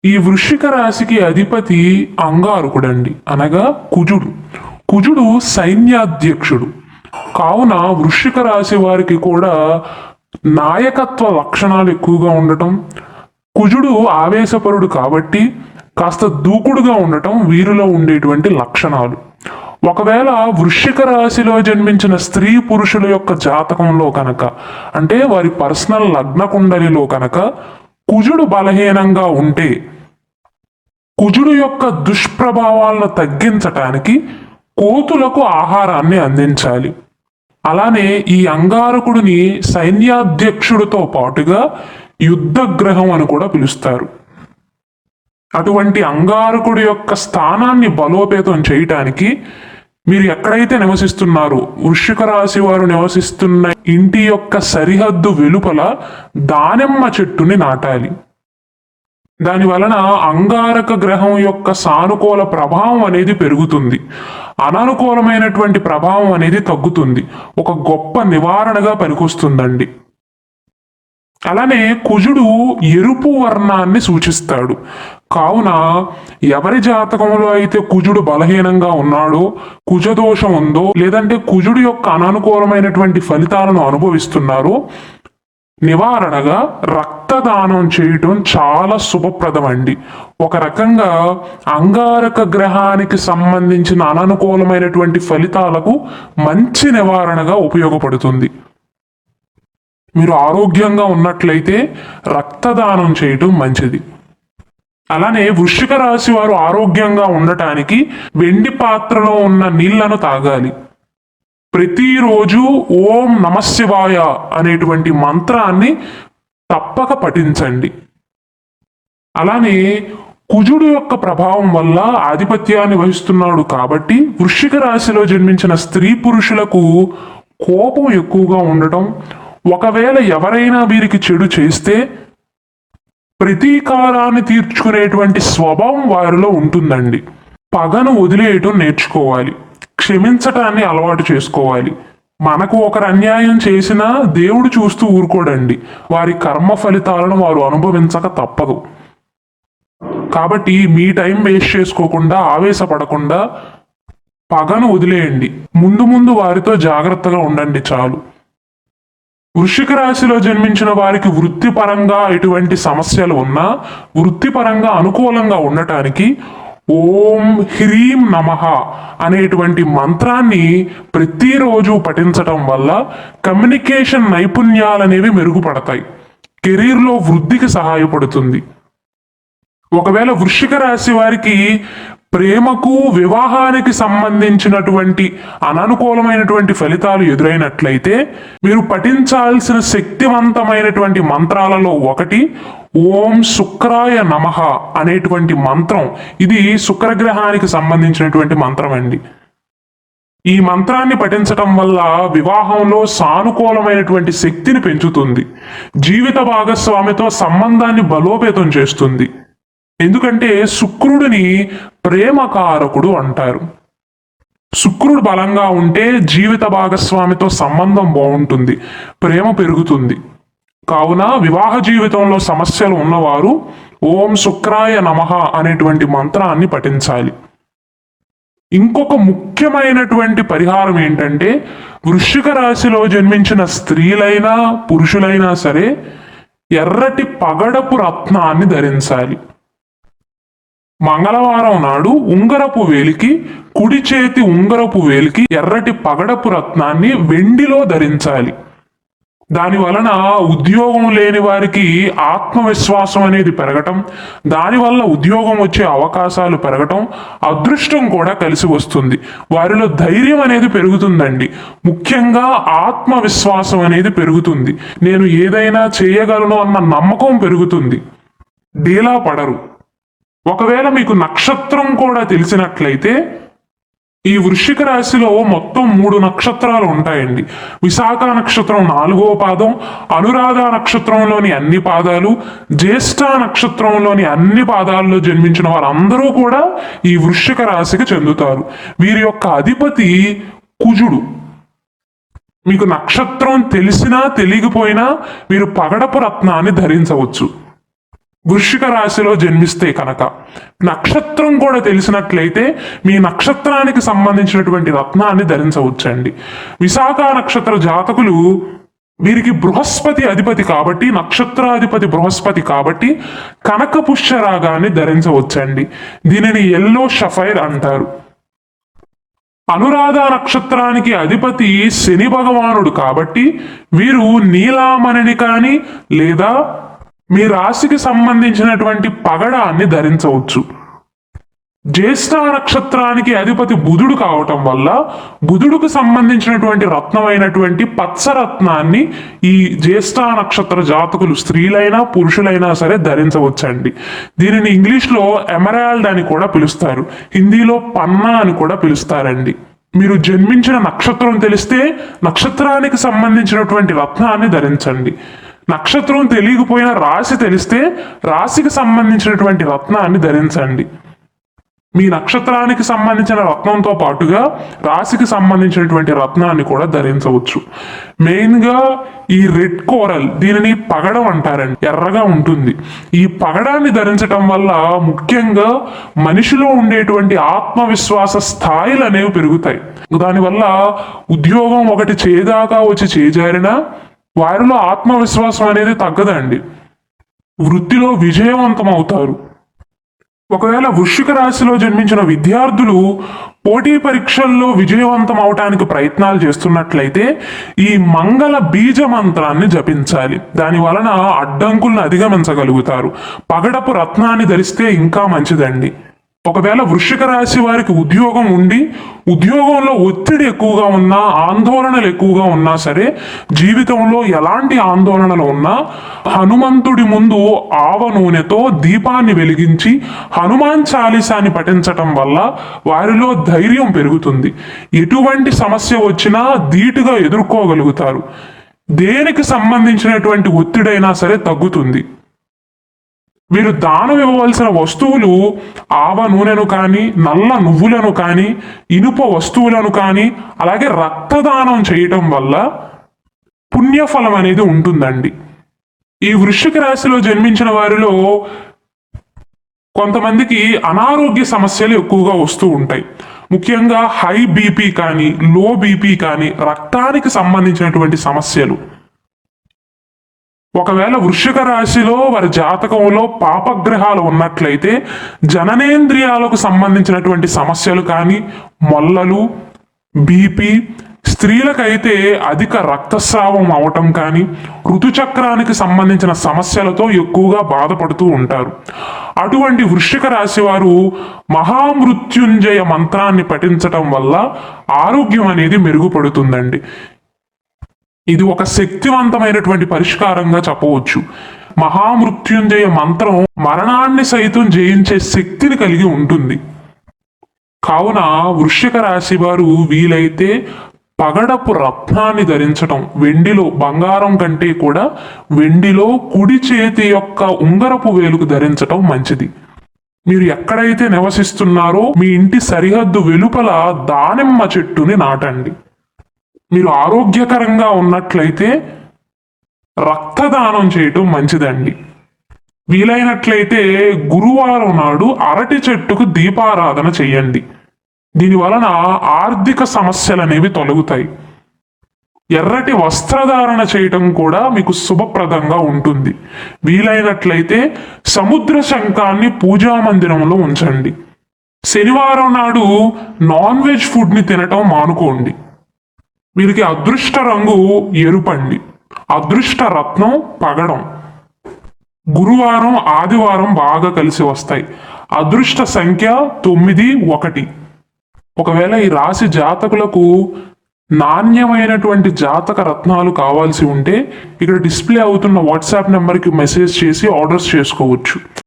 ఈ వృశ్చిక రాశికి అధిపతి అంగారకుడండి, అనగా కుజుడు. కుజుడు సైన్యాధ్యక్షుడు. కావున వృశ్చిక రాశి వారికి కూడా నాయకత్వ లక్షణాలు ఎక్కువగా ఉండటం, కుజుడు ఆవేశపరుడు కాబట్టి కాస్త దూకుడుగా ఉండటం వీరిలో ఉండేటువంటి లక్షణాలు. ఒకవేళ వృశ్చిక రాశిలో జన్మించిన స్త్రీ పురుషుల యొక్క జాతకంలో కనుక, అంటే వారి పర్సనల్ లగ్న కుండలిలో కనుక కుజుడు బలహీనంగా ఉంటే కుజుడు యొక్క దుష్ప్రభావాలను తగ్గించటానికి కోతులకు ఆహారాన్ని అందించాలి. అలానే ఈ అంగారకుడిని సైన్యాధ్యక్షుడితో పాటుగా యుద్ధ గ్రహం అని కూడా పిలుస్తారు. అటువంటి అంగారకుడి యొక్క స్థానాన్ని బలోపేతం చేయటానికి మీరు ఎక్కడైతే నివసిస్తున్నారో వృశ్చిక రాశి వారు నివసిస్తున్న ఇంటి యొక్క సరిహద్దు వెలుపల దానిమ్మ చెట్టుని నాటాలి. దాని వలన అంగారక గ్రహం యొక్క సానుకూల ప్రభావం అనేది పెరుగుతుంది, అననుకూలమైనటువంటి ప్రభావం అనేది తగ్గుతుంది. ఒక గొప్ప నివారణగా పనికొస్తుందండి. అలానే కుజుడు ఎరుపు వర్ణాన్ని సూచిస్తాడు. కావున ఎవరి జాతకంలో అయితే కుజుడు బలహీనంగా ఉన్నాడో, కుజదోషం ఉందో, లేదంటే కుజుడు యొక్క అననుకూలమైనటువంటి ఫలితాలను అనుభవిస్తున్నారో, నివారణగా రక్తదానం చేయటం చాలా శుభప్రదమండి. ఒక రకంగా అంగారక గ్రహానికి సంబంధించిన అననుకూలమైనటువంటి ఫలితాలకు మంచి నివారణగా ఉపయోగపడుతుంది. మీరు ఆరోగ్యంగా ఉన్నట్లయితే రక్తదానం చేయటం మంచిది. అలానే వృశ్చిక రాశి వారు ఆరోగ్యంగా ఉండటానికి వెండి పాత్రలో ఉన్న నీళ్లను తాగాలి. ప్రతిరోజు ఓం నమశివాయ అనేటువంటి మంత్రాన్ని తప్పక పఠించండి. అలానే కుజుడు యొక్క ప్రభావం వల్ల ఆధిపత్యాన్ని వహిస్తున్నాడు కాబట్టి వృశ్చిక రాశిలో జన్మించిన స్త్రీ పురుషులకు కోపం ఎక్కువగా ఉండటం, ఒకవేళ ఎవరైనా వీరికి చెడు చేస్తే ప్రతీకారాన్ని తీర్చుకునేటువంటి స్వభావం వారిలో ఉంటుందండి. పగను వదిలేయటం నేర్చుకోవాలి, క్షమించటాన్ని అలవాటు చేసుకోవాలి. మనకు ఒకరు అన్యాయం చేసినా దేవుడు చూస్తూ ఊరుకోడండి, వారి కర్మ ఫలితాలను వారు అనుభవించక తప్పదు. కాబట్టి మీ టైం వేస్ట్ చేసుకోకుండా, ఆవేశపడకుండా పగను వదిలేయండి. ముందు ముందు వారితో జాగ్రత్తగా ఉండండి చాలు. వృశ్చిక రాశిలో జన్మించిన వారికి వృత్తిపరంగా ఎటువంటి సమస్యలు ఉన్నా వృత్తిపరంగా అనుకూలంగా ఉండటానికి ఓం హ్రీం నమః అనేటువంటి మంత్రాన్ని ప్రతిరోజు పఠించటం వల్ల కమ్యూనికేషన్ నైపుణ్యాలనేవి మెరుగుపడతాయి, కెరీర్లో వృద్ధికి సహాయపడుతుంది. ఒకవేళ వృశ్చిక రాశి వారికి ప్రేమకు వివాహానికి సంబంధించినటువంటి అననుకూలమైనటువంటి ఫలితాలు ఎదురైనట్లయితే మీరు పఠించాల్సిన శక్తివంతమైనటువంటి మంత్రాలలో ఒకటి ఓం శుక్రాయ నమః అనేటువంటి మంత్రం. ఇది శుక్రగ్రహానికి సంబంధించినటువంటి మంత్రం అండి. ఈ మంత్రాన్ని పఠించటం వల్ల వివాహంలో సానుకూలమైనటువంటి శక్తిని పెంచుతుంది, జీవిత భాగస్వామితో సంబంధాన్ని బలోపేతం చేస్తుంది. ఎందుకంటే శుక్రుడిని ప్రేమకారకుడు అంటారు. శుక్రుడు బలంగా ఉంటే జీవిత భాగస్వామితో సంబంధం బాగుంటుంది, ప్రేమ పెరుగుతుంది. కావున వివాహ జీవితంలో సమస్యలు ఉన్నవారు ఓం శుక్రాయ నమః అనేటువంటి మంత్రాన్ని పఠించాలి. ఇంకొక ముఖ్యమైనటువంటి పరిహారం ఏంటంటే వృశ్చిక రాశిలో జన్మించిన స్త్రీలైనా పురుషులైనా సరే ఎర్రటి పగడపు రత్నాన్ని ధరించాలి. మంగళవారం నాడు ఉంగరపు వేలికి, కుడి చేతి ఉంగరపు వేలికి ఎర్రటి పగడపు రత్నాన్ని వెండిలో ధరించాలి. దాని వలన ఉద్యోగం లేని వారికి ఆత్మవిశ్వాసం అనేది పెరగటం, దానివల్ల ఉద్యోగం వచ్చే అవకాశాలు పెరగటం, అదృష్టం కూడా కలిసి వస్తుంది. వారిలో ధైర్యం అనేది పెరుగుతుందండి. ముఖ్యంగా ఆత్మవిశ్వాసం అనేది పెరుగుతుంది. నేను ఏదైనా చేయగలను అన్న నమ్మకం పెరుగుతుంది, డీలా పడరు. ఒకవేళ మీకు నక్షత్రం కూడా తెలిసినట్లయితే ఈ వృశ్చిక రాశిలో మొత్తం 3 నక్షత్రాలు ఉంటాయండి. విశాఖ నక్షత్రం 4వ పాదం, అనురాధ నక్షత్రంలోని అన్ని పాదాలు, జ్యేష్ఠ నక్షత్రంలోని అన్ని పాదాల్లో జన్మించిన వారందరూ కూడా ఈ వృశ్చిక రాశికి చెందుతారు. వీరి యొక్క అధిపతి కుజుడు. మీకు నక్షత్రం తెలిసినా తెలియకపోయినా మీరు పగడపు రత్నాన్ని ధరించవచ్చు. వృశ్చిక రాశిలో జన్మిస్తే కనుక నక్షత్రం కూడా తెలిసినట్లయితే మీ నక్షత్రానికి సంబంధించినటువంటి రత్నాన్ని ధరించవచ్చండి. విశాఖ నక్షత్ర జాతకులు వీరికి బృహస్పతి అధిపతి కాబట్టి, నక్షత్రాధిపతి బృహస్పతి కాబట్టి కనక పుష్యరాగాన్ని ధరించవచ్చండి. దీనిని ఎల్లో షఫైర్ అంటారు. అనురాధ నక్షత్రానికి అధిపతి శని భగవానుడు కాబట్టి వీరు నీలామణిని కానీ లేదా మీ రాశికి సంబంధించినటువంటి పగడాన్ని ధరించవచ్చు. జ్యేష్ఠ నక్షత్రానికి అధిపతి బుధుడు కావటం వల్ల బుధుడుకు సంబంధించినటువంటి రత్నమైనటువంటి పచ్చరత్నాన్ని ఈ జ్యేష్ఠ నక్షత్ర జాతకులు స్త్రీలైనా పురుషులైనా సరే ధరించవచ్చండి. దీనిని ఇంగ్లీష్లో ఎమరాల్డ్ అని కూడా పిలుస్తారు, హిందీలో పన్నా అని కూడా పిలుస్తారండి. మీరు జన్మించిన నక్షత్రం తెలిస్తే నక్షత్రానికి సంబంధించినటువంటి రత్నాన్ని ధరించండి. నక్షత్రం తెలియకపోయినా రాశి తెలిస్తే రాశికి సంబంధించినటువంటి రత్నాన్ని ధరించండి. మీ నక్షత్రానికి సంబంధించిన రత్నంతో పాటుగా రాశికి సంబంధించినటువంటి రత్నాన్ని కూడా ధరించవచ్చు. మెయిన్గా ఈ రెడ్ కోరల్, దీనిని పగడం అంటారండి, ఎర్రగా ఉంటుంది. ఈ పగడాన్ని ధరించటం వల్ల ముఖ్యంగా మనిషిలో ఉండేటువంటి ఆత్మవిశ్వాస స్థాయిలు అనేవి పెరుగుతాయి. దానివల్ల ఉద్యోగం ఒకటి చేదాకా వచ్చి చేజారినా వారిలో ఆత్మవిశ్వాసం అనేది తగ్గదండి. వృత్తిలో విజయవంతం అవుతారు. ఒకవేళ వృశ్చిక రాశిలో జన్మించిన విద్యార్థులు పోటీ పరీక్షల్లో విజయవంతం అవటానికి ప్రయత్నాలు చేస్తున్నట్లయితే ఈ మంగళ బీజ మంత్రాన్ని జపించాలి. దాని వలన అడ్డంకులను అధిగమించగలుగుతారు. పగడపు రత్నాన్ని ధరిస్తే ఇంకా మంచిదండి. ఒకవేళ వృశ్చిక రాశి వారికి ఉద్యోగం ఉండి ఉద్యోగంలో ఒత్తిడి ఎక్కువగా ఉన్నా, ఆందోళనలు ఎక్కువగా ఉన్నా సరే, జీవితంలో ఎలాంటి ఆందోళనలు ఉన్నా హనుమంతుడి ముందు ఆవ నూనెతో దీపాన్ని వెలిగించి హనుమాన్ చాలీసాని పఠించటం వల్ల వారిలో ధైర్యం పెరుగుతుంది. ఎటువంటి సమస్య వచ్చినా ధీటుగా ఎదుర్కోగలుగుతారు. దేనికి సంబంధించినటువంటి ఒత్తిడైనా సరే తగ్గుతుంది. మీరు దానం ఇవ్వవలసిన వస్తువులు ఆవ నూనెను కానీ, నల్ల నువ్వులను కానీ, ఇనుప వస్తువులను కానీ, అలాగే రక్తదానం చేయటం వల్ల పుణ్యఫలం అనేది ఉంటుందండి. ఈ వృశ్చిక రాశిలో జన్మించిన వారిలో కొంతమందికి అనారోగ్య సమస్యలు ఎక్కువగా వస్తూ ఉంటాయి. ముఖ్యంగా హై బీపీ కానీ, లో బీపీ కానీ, రక్తానికి సంబంధించినటువంటి సమస్యలు. ఒకవేళ వృశ్చిక రాశిలో వారి జాతకంలో పాపగ్రహాలు ఉన్నట్లయితే జననేంద్రియాలకు సంబంధించినటువంటి సమస్యలు కానీ, మొల్లలు, బీపీ, స్త్రీలకైతే అధిక రక్తస్రావం అవటం కానీ, ఋతుచక్రానికి సంబంధించిన సమస్యలతో ఎక్కువగా బాధపడుతూ ఉంటారు. అటువంటి వృశ్చిక రాశి వారు మహామృత్యుంజయ మంత్రాన్ని పఠించటం వల్ల ఆరోగ్యం అనేది మెరుగుపడుతుందండి. ఇది ఒక శక్తివంతమైనటువంటి పరిష్కారంగా చెప్పవచ్చు. మహామృత్యుంజయ మంత్రం మరణాన్ని సైతం జయించే శక్తిని కలిగి ఉంటుంది. కావున వృశ్చిక రాశి వారు వీలైతే పగడపు రత్నాన్ని ధరించటం, వెండిలో, బంగారం కంటే కూడా వెండిలో కుడి చేతి యొక్క ఉంగరపు వేలుకు ధరించటం మంచిది. మీరు ఎక్కడైతే నివసిస్తున్నారో మీ ఇంటి సరిహద్దు వెలుపల దానిమ్మ చెట్టుని నాటండి. మీరు ఆరోగ్యకరంగా ఉన్నట్లయితే రక్తదానం చేయటం మంచిదండి. వీలైనట్లయితే గురువారం నాడు అరటి చెట్టుకు దీపారాధన చెయ్యండి. దీని వలన ఆర్థిక సమస్యలు అనేవి తొలగుతాయి. ఎర్రటి వస్త్రధారణ చేయటం కూడా మీకు శుభప్రదంగా ఉంటుంది. వీలైనట్లయితే సముద్ర శంఖాన్ని పూజా మందిరంలో ఉంచండి. శనివారం నాడు నాన్ వెజ్ ఫుడ్ని తినటం మానుకోండి. వీరికి అదృష్ట రంగు ఎరుపండి. అదృష్ట రత్నం పగడం. గురువారం, ఆదివారం బాగా కలిసి వస్తాయి. అదృష్ట సంఖ్య 9, 1. ఒకవేళ ఈ రాశి జాతకులకు నాణ్యమైనటువంటి జాతక రత్నాలు కావాల్సి ఉంటే ఇక్కడ డిస్ప్లే అవుతున్న వాట్సాప్ నెంబర్కి మెసేజ్ చేసి ఆర్డర్స్ చేసుకోవచ్చు.